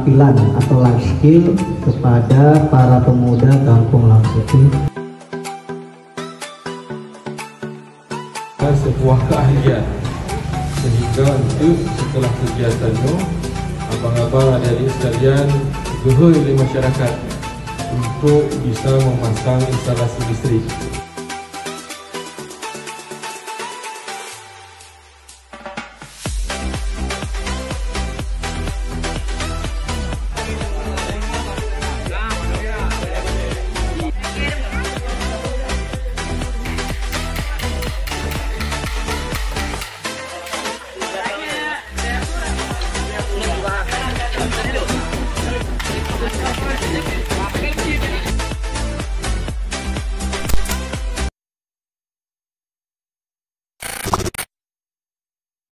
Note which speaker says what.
Speaker 1: keterampilan atau life skill kepada para pemuda Kampung Langsutu.
Speaker 2: Sebuah keahlian sehingga untuk setelah kegiatan itu abang-abang adik-adik sekalian zuhur oleh masyarakat untuk bisa memasang instalasi listrik.
Speaker 3: Thank you.